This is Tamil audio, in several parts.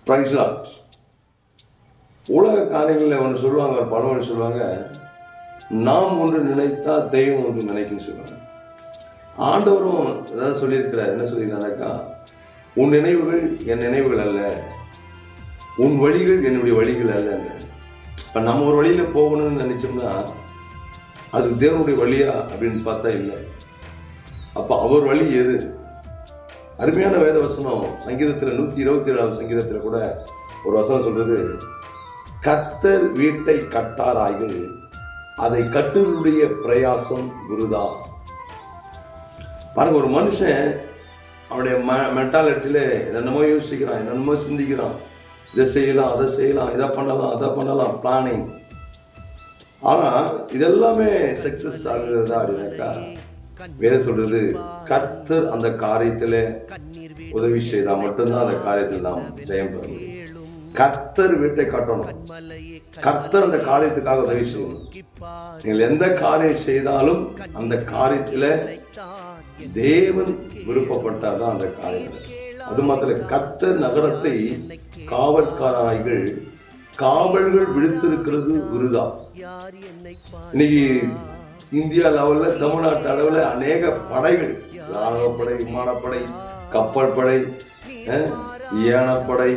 Price Lord. உலக காரியங்களில் ஒன்று சொல்லுவாங்க, ஒரு பழமொழி சொல்லுவாங்க, நாம் ஒன்று நினைத்தா தெய்வம் ஒன்று நினைக்குன்னு சொல்லுவாங்க. ஆண்டவரும் ஏதாவது சொல்லியிருக்கிறார். என்ன சொல்லியிருக்காருனாக்கா, உன் நினைவுகள் என் நினைவுகள் அல்ல, உன் வழிகள் என்னுடைய வழிகள் அல்ல. இப்போ நம்ம ஒரு வழியில் போகணும்னு நினைச்சோம்னா அது தேவனுடைய வழியா அப்படின்னு பார்த்தா இல்லை. அப்போ அவர் வழி எது? அருமையான வேத வசனம் சங்கீதத்தில் 127வது சங்கீதத்தில் கூட ஒரு வசனம் சொல்றது, கர்த்தர் வீட்டை கட்டாராய்கள், அதை கட்டுவருடைய பிரயாசம் விருதா. பாருங்க, ஒரு மனுஷன் அவனுடைய மென்டாலிட்டியில என்னென்னமோ யோசிக்கிறான், என்னென்னமோ சிந்திக்கிறான், இதை செய்யலாம், அதை செய்யலாம், இதை பண்ணலாம், அதை பண்ணலாம், பிளானிங். ஆனால் இதெல்லாமே சக்சஸ் ஆகுறதா அப்படின்னாக்கா, வேதம் சொல்றது, கர்த்தர் அந்த காரியத்தில் உதவி செய்தால் மட்டும்தான் அந்த காரியத்தில் நாம் ஜெயம் பெற முடியும். கர்த்தர் வீட்டை கட்டணும், கர்த்தர் அந்த காரியத்துக்காக உதவி செய்யணும். நீங்கள் எந்த காரியம் செய்தாலும் அந்த காரியத்தில் தேவன் விருப்பப்பட்டாதான் அந்த காரியம். அது மாத்திரம், கர்த்தர் நகரத்தை காவல்காரர்கள் காவல்கள் விழுத்திருக்கிறது விருதா. இன்னைக்கு இந்தியா லெவலில், தமிழ்நாட்டு அளவில் அநேக படைகள், ராணுவப்படை, விமானப்படை, கப்பல் படை, ஏனப்படை,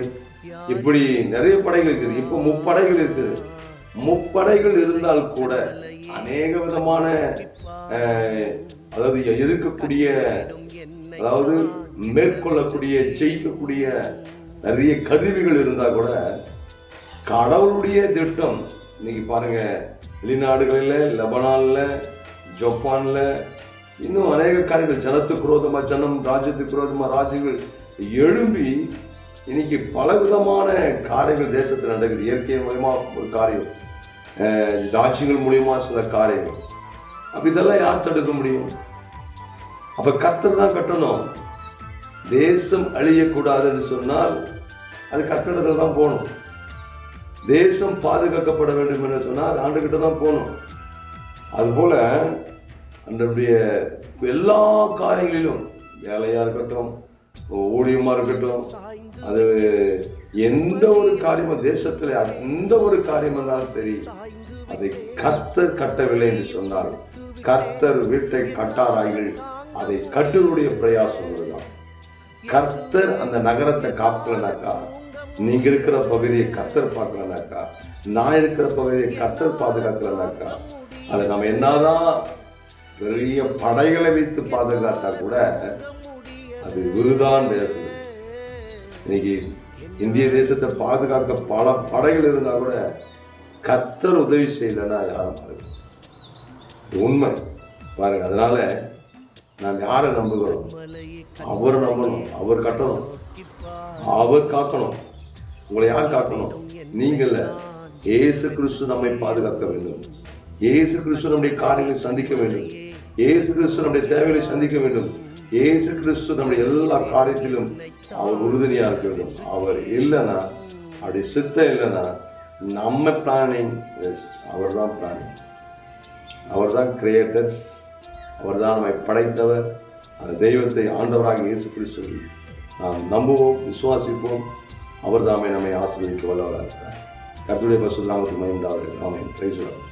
இப்படி நிறைய படைகள் இருக்குது. இப்போ முப்படைகள் இருக்குது. முப்படைகள் இருந்தால் கூட அநேக விதமான அதாவது எதிர்க்கக்கூடிய, அதாவது மேற்கொள்ளக்கூடிய, ஜெயிக்கக்கூடிய நிறைய கருவிகள் இருந்தால் கூட கடவுளுடைய திட்டம். இன்னைக்கு பாருங்க, வெளிநாடுகளில், லெபனான்ல, ஜப்பான்ல, இன்னும் அநேக காரியங்கள், ஜனத்துக்கு விரோதமா ஜனம், ராஜ்யத்துக்கு விரோதமா ராஜ்யங்கள் எழும்பி இன்னைக்கு பல விதமான காரியங்கள் தேசத்தில் நடக்குது. இயற்கை மூலமா ஒரு காரியம், ராஜ்யங்கள் மூலியமா சில காரியங்கள். அப்ப இதெல்லாம் யார் தடுக்க முடியும்? அப்ப கர்த்தர் தான் கட்டணும். தேசம் அழியக்கூடாதுன்னு சொன்னால் அது கர்த்தரிடத்தில் தான் போகணும். தேசம் பாதுகாக்கப்பட வேண்டும் என்று சொன்னால் அது ஆண்டுகிட்ட தான் போகணும். அதுபோல அன்றைய எல்லா காரியங்களிலும், வேலையா இருக்கட்டும், ஊழியமா இருக்கட்டும், அது எந்த ஒரு காரியமும் தேசத்தில் எந்த ஒரு காரியம் இருந்தாலும் சரி, அதை கர்த்தர் கட்டவில்லை என்று சொன்னால், கர்த்தர் வீட்டை கட்டாராய்கள், அதை கட்டுவருடைய பிரயாசம் தான். கர்த்தர் அந்த நகரத்தை காக்கலனாக்கா, நீங்க இருக்கிற பகுதியை கர்த்தர் பார்க்கலனாக்கா, நான் இருக்கிற பகுதியை கர்த்தர் பாதுகாக்கலனாக்கா, அதை நம்ம என்னதான் பெரிய படைகளை வைத்து பாதுகாத்தா கூட அது விருதான் பேசுது. இன்னைக்கு இந்திய தேசத்தை பாதுகாக்க பல படைகள் இருந்தா கூட கர்த்தர் உதவி செய்யலைன்னா யாரும் பாருங்க, உண்மை பாருங்க. அதனால நாம் யாரை நம்புகிறோம்? அவர் நம்பணும், அவர் கட்டணும், அவர் காக்கணும். உங்களை யார் காக்கணும்? நீங்கள. இயேசு கிறிஸ்து நம்மை பாதுகாக்க வேண்டும். இயேசு கிறிஸ்து நம்முடைய காரியங்களை சந்திக்க வேண்டும். இயேசு கிறிஸ்து நம்முடைய தேவைகளை சந்திக்க வேண்டும். இயேசு கிறிஸ்து நம்முடைய எல்லா காரியத்திலும் அவர் உறுதுணையா இருக்க வேண்டும். அவர் இல்லைன்னா, அப்படி சித்தம் இல்லைன்னா, நம்ம பிளானிங் வேஸ்ட். அவர் தான் பிளானிங், அவர் தான் கிரியேட்டர்ஸ், அவர் தான் நம்மை படைத்தவர். அந்த தெய்வத்தை, ஆண்டவராக இயேசு கிறிஸ்துவை நாம் நம்புவோம், விசுவாசிப்போம். அவர் தாமே நம்மை ஆசீர்வதிக்க வல்லவராக இருக்கிறார். கர்த்தருடைய பரிசுத்த நாமத்துக்கு மகிமை உண்டாவதாக. ஆமென். Praise the Lord.